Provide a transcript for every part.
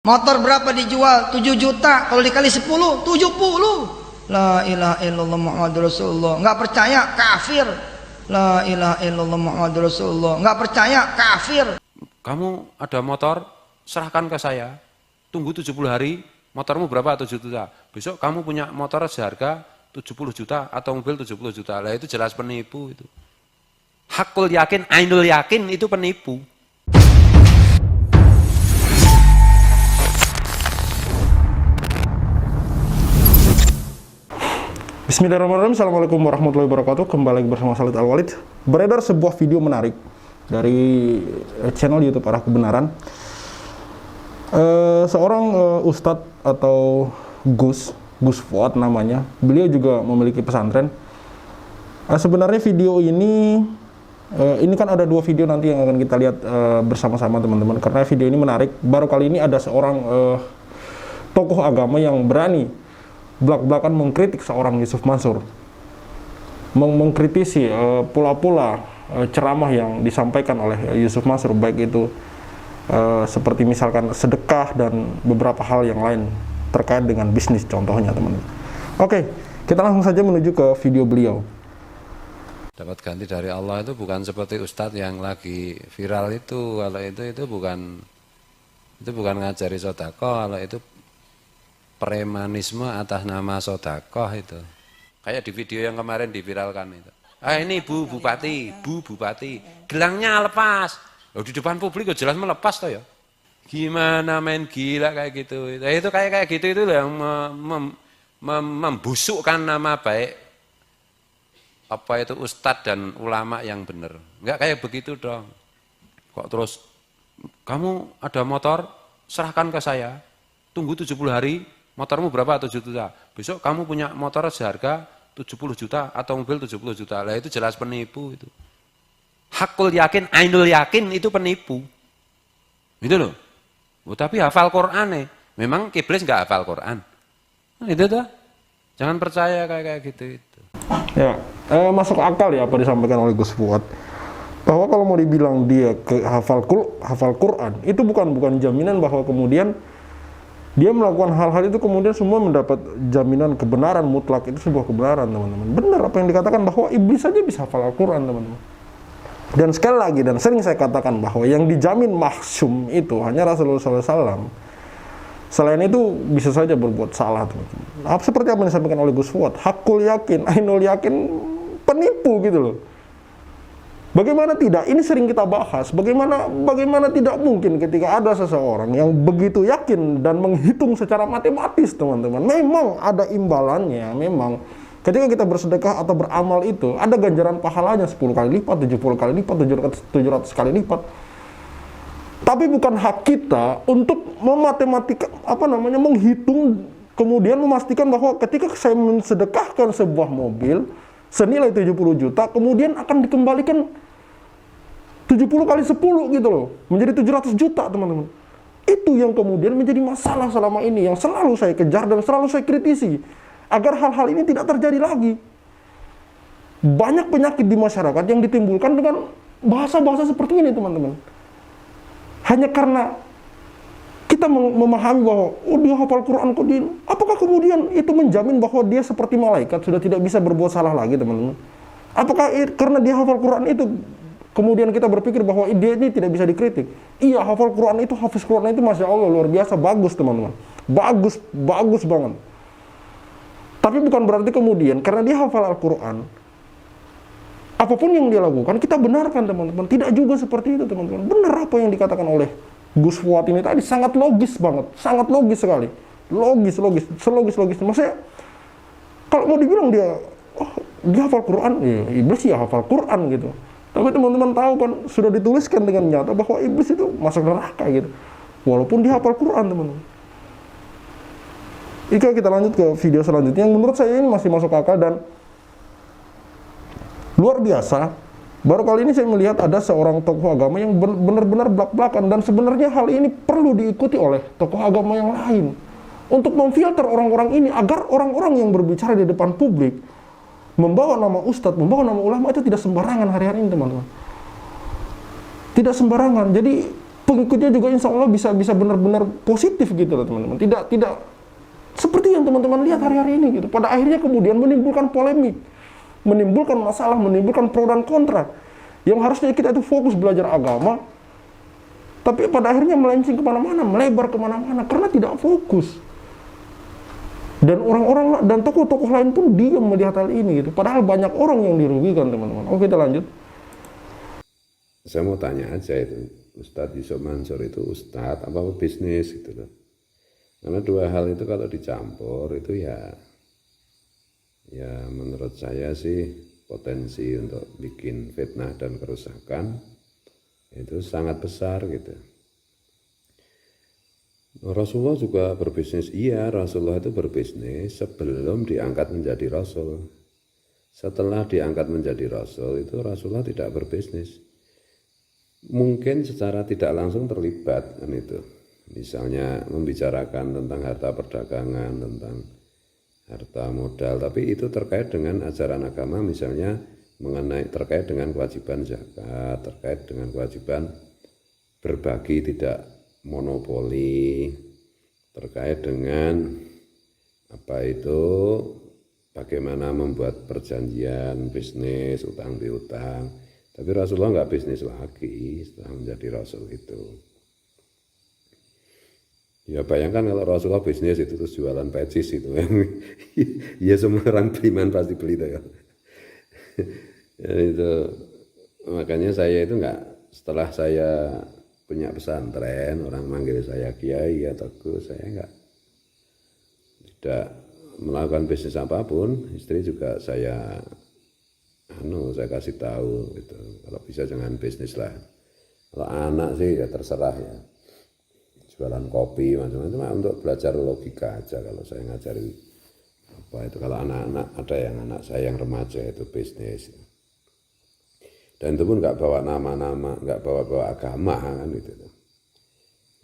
Motor berapa dijual? 7 juta. Kalau dikali 10, 70. La ilaha illallah Muhammadur Rasulullah. Enggak percaya, kafir. La ilaha illallah Muhammadur Rasulullah. Enggak percaya, kafir. Kamu ada motor, serahkan ke saya. Tunggu 70 hari, motormu berapa? 7 juta. Besok kamu punya motor seharga 70 juta atau mobil 70 juta. Lah itu jelas penipu itu. Hakul yakin, ainul yakin itu penipu. Bismillahirrahmanirrahim. Assalamualaikum warahmatullahi wabarakatuh. Kembali lagi bersama Khalid Al-Walid. Beredar sebuah video menarik dari channel YouTube Arah Kebenaran. Seorang ustadz atau Gus Fuad namanya. Beliau juga memiliki pesantren. Sebenarnya video ini kan ada dua video nanti yang akan kita lihat bersama-sama teman-teman. Karena video ini menarik. Baru kali ini ada seorang tokoh agama yang berani belak-belakan mengkritik seorang Yusuf Mansur, mengkritisi pula-pula ceramah yang disampaikan oleh Yusuf Mansur, baik itu seperti misalkan sedekah dan beberapa hal yang lain terkait dengan bisnis contohnya teman-teman. Oke, kita langsung saja menuju ke video beliau. Dapat ganti dari Allah itu bukan seperti ustadz yang lagi viral itu. Kalau itu bukan ngajari sedekah, kalau itu premanisme atas nama sodakoh itu. Kayak di video yang kemarin diviralkan itu. Ini Bu Bupati, gelangnya lepas. Loh, di depan publik ya jelas melepas toh ya. Gimana main gila kayak gitu. Itu kayak gitu itu yang membusukkan nama baik apa itu ustadz dan ulama yang benar. Enggak kayak begitu dong. Kok terus kamu ada motor, serahkan ke saya. Tunggu 70 hari. Motormu berapa? 7 juta. Besok kamu punya motor seharga 70 juta atau mobil 70 juta. Lah itu jelas penipu itu. Hakul yakin, ainul yakin itu penipu. Itu loh. Tapi hafal Quran nih. Memang Kiblis nggak hafal Quran. Nah, itu tuh. Jangan percaya kayak gitu itu. Ya, masuk akal ya apa disampaikan oleh Gus Fuad. Bahwa kalau mau dibilang dia hafal Quran, itu bukan jaminan bahwa kemudian dia melakukan hal-hal itu kemudian semua mendapat jaminan kebenaran mutlak. Itu sebuah kebenaran teman-teman. Benar apa yang dikatakan bahwa iblis saja bisa hafal Al-Quran teman-teman. Dan sekali lagi dan sering saya katakan bahwa yang dijamin mahsum itu hanya Rasulullah SAW. Selain itu bisa saja berbuat salah teman-teman. Seperti apa yang disampaikan oleh Gus Fuad, hakul yakin, ainul yakin, penipu gitu loh. Bagaimana tidak? Ini sering kita bahas. Bagaimana tidak mungkin ketika ada seseorang yang begitu yakin dan menghitung secara matematis, teman-teman. Memang ada imbalannya. Memang ketika kita bersedekah atau beramal itu ada ganjaran pahalanya 10 kali lipat, 70 kali lipat, 700 kali lipat. Tapi bukan hak kita untuk menghitung kemudian memastikan bahwa ketika saya mensedekahkan sebuah mobil senilai 70 juta, kemudian akan dikembalikan 70 kali 10 gitu loh, menjadi 700 juta teman-teman. Itu yang kemudian menjadi masalah selama ini, yang selalu saya kejar dan selalu saya kritisi, agar hal-hal ini tidak terjadi lagi. Banyak penyakit di masyarakat yang ditimbulkan dengan bahasa-bahasa seperti ini teman-teman. Hanya karena kita memahami bahwa dia hafal Quran kok dia, apakah kemudian itu menjamin bahwa dia seperti malaikat sudah tidak bisa berbuat salah lagi teman-teman? Apakah karena dia hafal Quran itu kemudian kita berpikir bahwa dia ini tidak bisa dikritik? Iya, hafal Quran itu, hafiz Quran itu Masya Allah luar biasa bagus teman-teman, bagus banget. Tapi bukan berarti kemudian karena dia hafal Al-Quran apapun yang dia lakukan kita benarkan teman-teman. Tidak juga seperti itu teman-teman. Benar apa yang dikatakan oleh Gus Fuad ini tadi, sangat logis banget, sangat logis sekali, selogis. Maksudnya kalau mau dibilang dia hafal Quran, ya iblis ya hafal Quran gitu. Tapi teman-teman tahu kan sudah dituliskan dengan nyata bahwa iblis itu masuk neraka gitu, walaupun dia hafal Quran teman-teman. Oke, kita lanjut ke video selanjutnya yang menurut saya ini masih masuk akal dan luar biasa. Baru kali ini saya melihat ada seorang tokoh agama yang benar-benar belak-belakan, dan sebenarnya hal ini perlu diikuti oleh tokoh agama yang lain untuk memfilter orang-orang ini agar orang-orang yang berbicara di depan publik membawa nama ustadz, membawa nama ulama itu tidak sembarangan hari-hari ini teman-teman. Tidak sembarangan. Jadi pengikutnya juga insya Allah bisa benar-benar positif gitu loh teman-teman. Tidak seperti yang teman-teman lihat hari-hari ini gitu. Pada akhirnya kemudian menimbulkan polemik, menimbulkan masalah, menimbulkan pro dan kontra. Yang harusnya kita itu fokus belajar agama, tapi pada akhirnya melenceng kemana-mana, melebar kemana-mana karena tidak fokus. Dan orang-orang dan tokoh-tokoh lain pun diam melihat hal ini gitu. Padahal banyak orang yang dirugikan teman-teman. Oke, kita lanjut. Saya mau tanya aja itu, Ustadz Yusuf Mansur itu Ustadz apa bisnis gitu loh. Karena dua hal itu kalau dicampur itu ya menurut saya sih potensi untuk bikin fitnah dan kerusakan itu sangat besar gitu. Rasulullah juga berbisnis, iya Rasulullah itu berbisnis sebelum diangkat menjadi Rasul. Setelah diangkat menjadi Rasul itu Rasulullah tidak berbisnis. Mungkin secara tidak langsung terlibat kan itu. Misalnya membicarakan tentang harta perdagangan, tentang harta modal, tapi itu terkait dengan ajaran agama misalnya mengenai terkait dengan kewajiban zakat, terkait dengan kewajiban berbagi tidak monopoli, terkait dengan apa itu bagaimana membuat perjanjian bisnis utang piutang. Tapi Rasulullah nggak bisnis lagi setelah menjadi Rasul itu. Ya bayangkan kalau Rasulullah bisnis itu terus jualan pecis itu, ya semua orang beriman pasti beli itu ya. Ya itu makanya saya itu nggak, setelah saya punya pesantren, orang manggil saya kiai atau gus, saya tidak melakukan bisnis apapun. Istri juga saya kasih tahu gitu, kalau bisa jangan bisnis lah. Kalau anak sih ya terserah ya, jualan kopi macam-macam untuk belajar logika aja. Kalau saya ngajari apa itu, kalau anak-anak ada yang anak saya yang remaja itu bisnis. Dan itu pun nggak bawa nama-nama, nggak bawa agama kan gitu.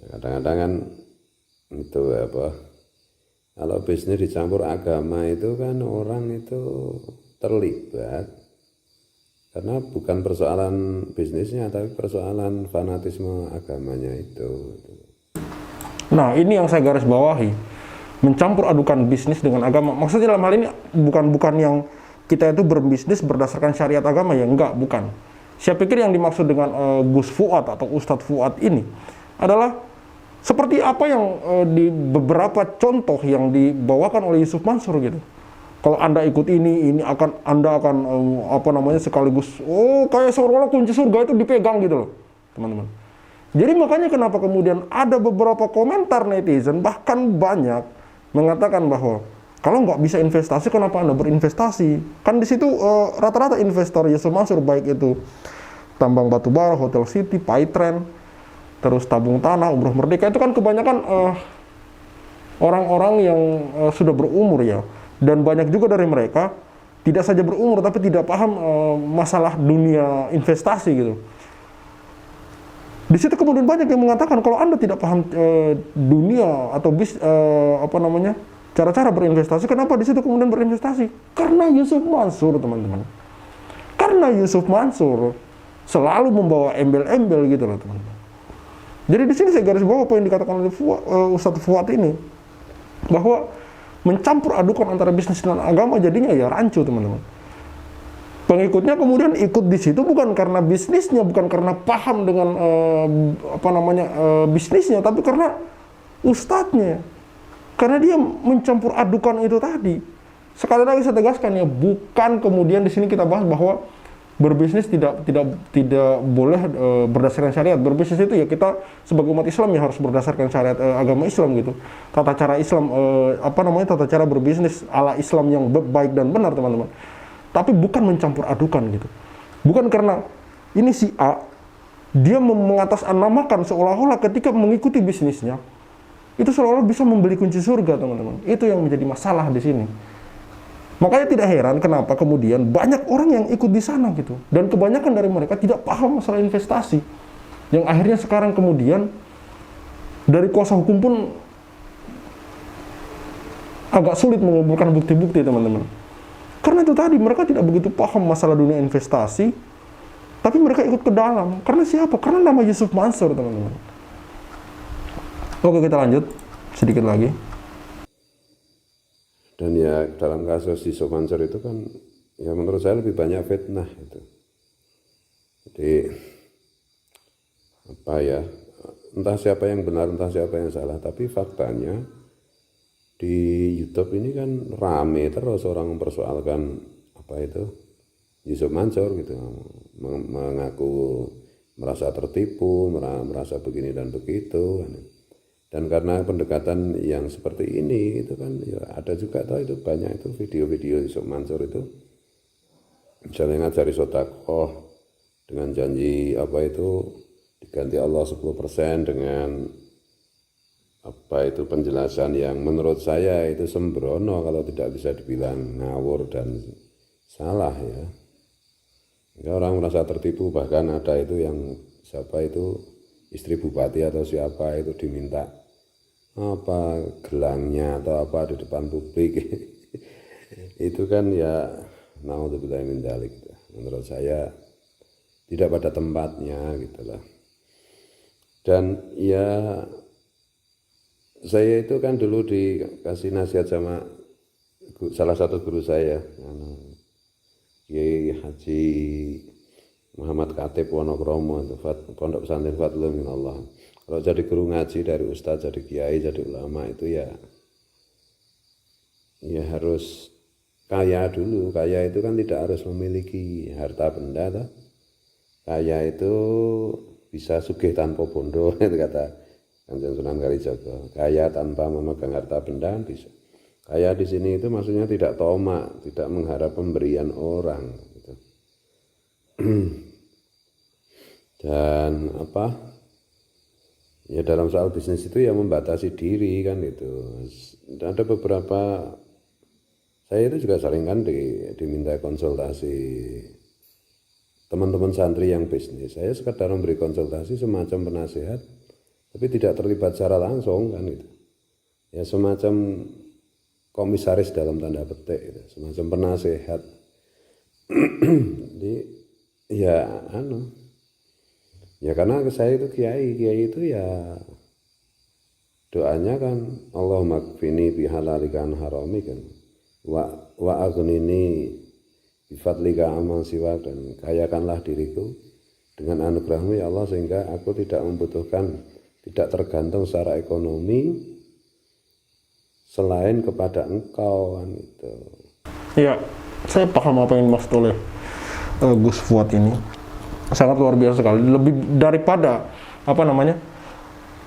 Kadang-kadang kan itu apa? Kalau bisnis dicampur agama itu kan orang itu terlibat karena bukan persoalan bisnisnya, tapi persoalan fanatisme agamanya itu. Nah, ini yang saya garis bawahi, mencampur adukan bisnis dengan agama. Maksudnya dalam hal ini bukan yang kita itu berbisnis berdasarkan syariat agama ya, enggak, bukan. Saya pikir yang dimaksud dengan Gus Fuad atau Ustadz Fuad ini adalah seperti apa yang di beberapa contoh yang dibawakan oleh Yusuf Mansur gitu. Kalau Anda ikut ini Anda akan sekaligus kayak seolah-olah kunci surga itu dipegang gitu loh, teman-teman. Jadi makanya kenapa kemudian ada beberapa komentar netizen bahkan banyak mengatakan bahwa kalau nggak bisa investasi, kenapa Anda berinvestasi? Kan di situ rata-rata investor Yusuf Mansur, baik itu tambang batubara, Hotel City, Paitren, terus tabung tanah, Umroh Merdeka, itu kan kebanyakan orang-orang yang sudah berumur ya. Dan banyak juga dari mereka tidak saja berumur tapi tidak paham masalah dunia investasi gitu. Di situ kemudian banyak yang mengatakan kalau Anda tidak paham dunia atau cara-cara berinvestasi, kenapa di situ kemudian berinvestasi? Karena Yusuf Mansur, teman-teman. Karena Yusuf Mansur selalu membawa embel-embel gitu loh, teman-teman. Jadi di sini saya garis bawah apa yang dikatakan oleh Ustadz Fuad ini, bahwa mencampur adukan antara bisnis dan agama jadinya ya rancu, teman-teman. Pengikutnya kemudian ikut di situ bukan karena bisnisnya, bukan karena paham dengan bisnisnya, tapi karena ustadznya. Karena dia mencampur adukan itu tadi. Sekali lagi saya tegaskan ya, bukan kemudian di sini kita bahas bahwa berbisnis tidak boleh berdasarkan syariat. Berbisnis itu ya kita sebagai umat Islam ya harus berdasarkan syariat agama Islam gitu. Tata cara Islam tata cara berbisnis ala Islam yang baik dan benar, teman-teman. Tapi bukan mencampur adukan gitu. Bukan karena ini si A dia mengatasnamakan seolah-olah ketika mengikuti bisnisnya itu seolah-olah bisa membeli kunci surga, teman-teman. Itu yang menjadi masalah di sini. Makanya tidak heran kenapa kemudian banyak orang yang ikut di sana gitu. Dan kebanyakan dari mereka tidak paham masalah investasi. Yang akhirnya sekarang kemudian dari kuasa hukum pun agak sulit mengumpulkan bukti-bukti, teman-teman. Karena itu tadi mereka tidak begitu paham masalah dunia investasi, tapi mereka ikut ke dalam. Karena siapa? Karena nama Yusuf Mansur, teman-teman. Oke, kita lanjut sedikit lagi. Dan ya dalam kasus Yusuf Mansur itu kan ya menurut saya lebih banyak fitnah itu. Jadi apa ya, entah siapa yang benar entah siapa yang salah, tapi faktanya di YouTube ini kan rame terus orang mempersoalkan apa itu Yusuf Mansur gitu, mengaku merasa tertipu, merasa begini dan begitu. Dan karena pendekatan yang seperti ini itu kan ya ada juga toh itu banyak itu video-video Yusuf Mansur itu misalnya ngajari sedekah dengan janji apa itu diganti Allah 10% dengan apa itu penjelasan yang menurut saya itu sembrono kalau tidak bisa dibilang ngawur dan salah ya. Ya, orang merasa tertipu, bahkan ada itu yang siapa itu istri bupati atau siapa itu diminta apa gelangnya atau apa di depan publik. Itu kan ya naudzubillah min dzalik, menurut saya tidak pada tempatnya gitulah. Dan ya saya itu kan dulu dikasih nasihat sama salah satu guru saya, Kiai Haji Muhammad Khatib Wonokromo, Pondok Pesantren Fadlun Minallah. Kalau jadi guru ngaji dari ustadz, jadi kiai, jadi ulama itu ya harus kaya dulu. Kaya itu kan tidak harus memiliki harta benda toh. Kaya itu bisa sugih tanpa bondo, itu kata Kanjeng Sunan Kalijaga. Kaya tanpa memegang harta benda bisa. Kaya di sini itu maksudnya tidak tomak, tidak mengharap pemberian orang gitu. Dan apa? Ya dalam soal bisnis itu ya membatasi diri kan itu. Dan ada beberapa, saya itu juga sering kan diminta konsultasi teman-teman santri yang bisnis. Saya sekedar memberi konsultasi semacam penasehat, tapi tidak terlibat secara langsung kan itu. Ya semacam komisaris dalam tanda petik gitu, semacam penasehat. Jadi ya ya karena saya itu kiai itu ya doanya kan Allahumma kfini bihalalika an harami kan wa aghnini bifadlika amman siwak, dan kayakanlah diriku dengan anugerahmu ya Allah sehingga aku tidak membutuhkan, tidak tergantung secara ekonomi selain kepada engkau kan itu. Ya, saya paham apa yang dimaksud oleh Gus Fuad ini. Sangat luar biasa sekali. Lebih daripada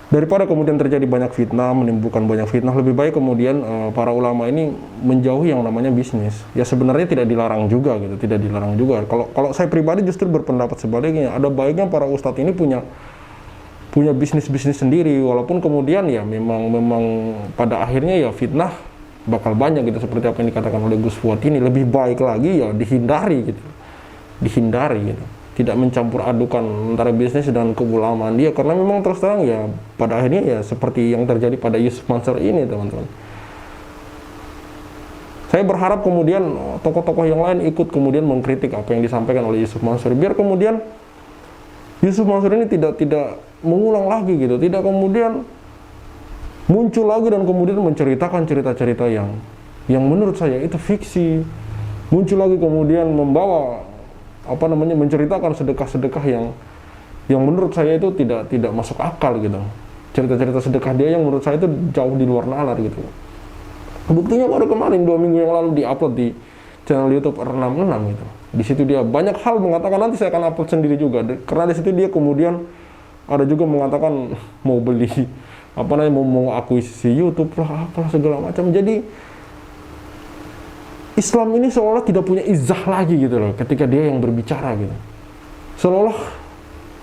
daripada kemudian terjadi banyak fitnah, menimbulkan banyak fitnah, lebih baik kemudian para ulama ini menjauhi yang namanya bisnis. Ya sebenarnya tidak dilarang juga gitu, tidak dilarang juga. Kalau saya pribadi justru berpendapat sebaliknya. Ada baiknya para ustadz ini punya bisnis sendiri, walaupun kemudian ya memang pada akhirnya ya fitnah bakal banyak gitu, seperti apa yang dikatakan oleh Gus Fuad ini. Lebih baik lagi ya dihindari gitu, tidak mencampur adukan antara bisnis dan keulamaan dia, karena memang terus terang ya pada akhirnya ya seperti yang terjadi pada Yusuf Mansur ini teman-teman. Saya berharap kemudian tokoh-tokoh yang lain ikut kemudian mengkritik apa yang disampaikan oleh Yusuf Mansur, biar kemudian Yusuf Mansur ini tidak mengulang lagi gitu, tidak kemudian muncul lagi dan kemudian menceritakan cerita-cerita yang menurut saya itu fiksi, muncul lagi kemudian membawa menceritakan sedekah-sedekah yang menurut saya itu tidak masuk akal gitu. Cerita-cerita sedekah dia yang menurut saya itu jauh di luar nalar gitu. Buktinya baru kemarin 2 minggu yang lalu diupload di channel YouTube 666 gitu. Di situ dia banyak hal mengatakan, nanti saya akan upload sendiri juga, karena di situ dia kemudian ada juga mengatakan mau beli mau akuisisi YouTube lah, apalah segala macam. Jadi Islam ini seolah tidak punya izah lagi gitu loh ketika dia yang berbicara gitu. Seolah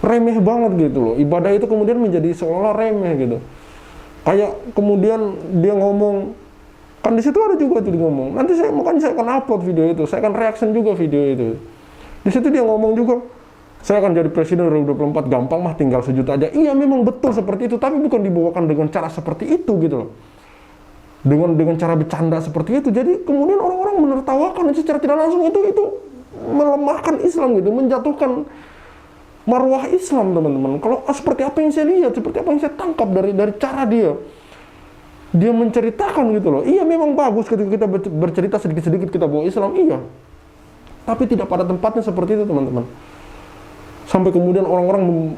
remeh banget gitu loh. Ibadah itu kemudian menjadi seolah remeh gitu. Kayak kemudian dia ngomong, kan di situ ada juga tuh dia ngomong. Nanti saya akan upload video itu, saya akan reaction juga video itu. Di situ dia ngomong juga, saya akan jadi presiden 2024 gampang mah, tinggal 1 juta aja. Iya memang betul seperti itu, tapi bukan dibawakan dengan cara seperti itu gitu loh. Dengan cara bercanda seperti itu, jadi kemudian orang-orang menertawakan secara tidak langsung, itu melemahkan Islam gitu, menjatuhkan marwah Islam, teman-teman. Kalau seperti apa yang saya lihat, seperti apa yang saya tangkap dari cara dia menceritakan gitu loh. Iya, memang bagus ketika kita bercerita sedikit-sedikit kita bawa Islam, iya. Tapi tidak pada tempatnya seperti itu, teman-teman. Sampai kemudian orang-orang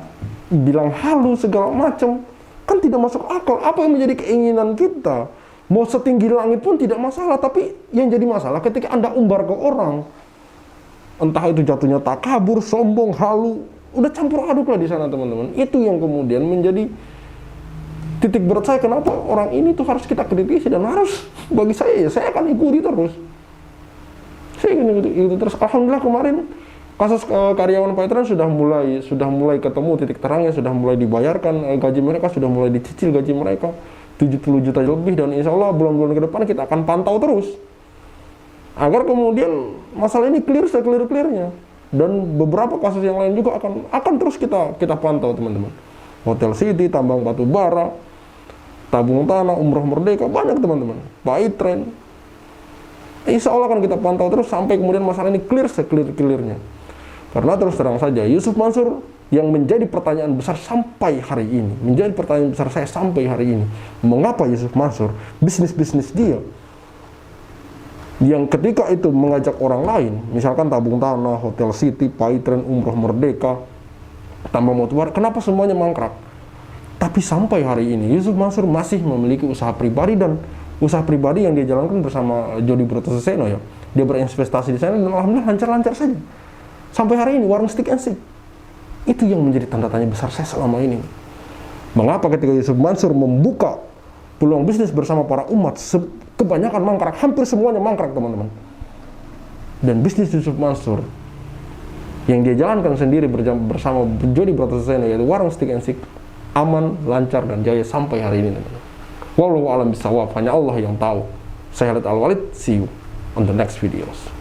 bilang halus segala macam, kan tidak masuk akal. Apa yang menjadi keinginan kita? Mau setinggi langit pun tidak masalah, tapi yang jadi masalah ketika Anda umbar ke orang, entah itu jatuhnya takabur, sombong, halu, udah campur aduk lah di sana, teman-teman. Itu yang kemudian menjadi titik berat saya, kenapa orang ini tuh harus kita kritisi, dan harus, bagi saya ya, saya akan ikuti terus. Saya akan ikuti terus. Alhamdulillah kemarin kasus karyawan Paytren sudah mulai ketemu titik terangnya, sudah mulai dibayarkan gaji mereka, sudah mulai dicicil gaji mereka 70 juta lebih, dan insya Allah bulan-bulan ke depan kita akan pantau terus agar kemudian masalah ini clear seclear-clearnya. Dan beberapa kasus yang lain juga akan terus kita pantau, teman-teman. Hotel City, tambang batu bara, tabung tanah, umroh merdeka, banyak, teman-teman. Paytren, insya Allah akan kita pantau terus sampai kemudian masalah ini clear seclear-clearnya. Karena terus terang saja, Yusuf Mansur yang menjadi pertanyaan besar sampai hari ini, menjadi pertanyaan besar saya sampai hari ini, mengapa Yusuf Mansur bisnis-bisnis dia yang ketika itu mengajak orang lain, misalkan tabung tanah, Hotel City, Paytren, umroh merdeka, tambang batubara, kenapa semuanya mangkrak? Tapi sampai hari ini Yusuf Mansur masih memiliki usaha pribadi, dan usaha pribadi yang dia jalankan bersama Jody Brotoseno ya. Dia berinvestasi di sana dan alhamdulillah lancar-lancar saja. Sampai hari ini warung stick and stick. Itu yang menjadi tanda tanya besar saya selama ini. Mengapa ketika Yusuf Mansur membuka peluang bisnis bersama para umat, kebanyakan mangkrak, hampir semuanya mangkrak, teman-teman. Dan bisnis Yusuf Mansur yang dia jalankan sendiri bersama Jody Brotoseno, yaitu warung stick and stick, aman, lancar, dan jaya sampai hari ini, teman-teman. Wallahu a'lam bishawab, hanya Allah yang tahu. Saya Khalid Al-Walid, see you on the next videos.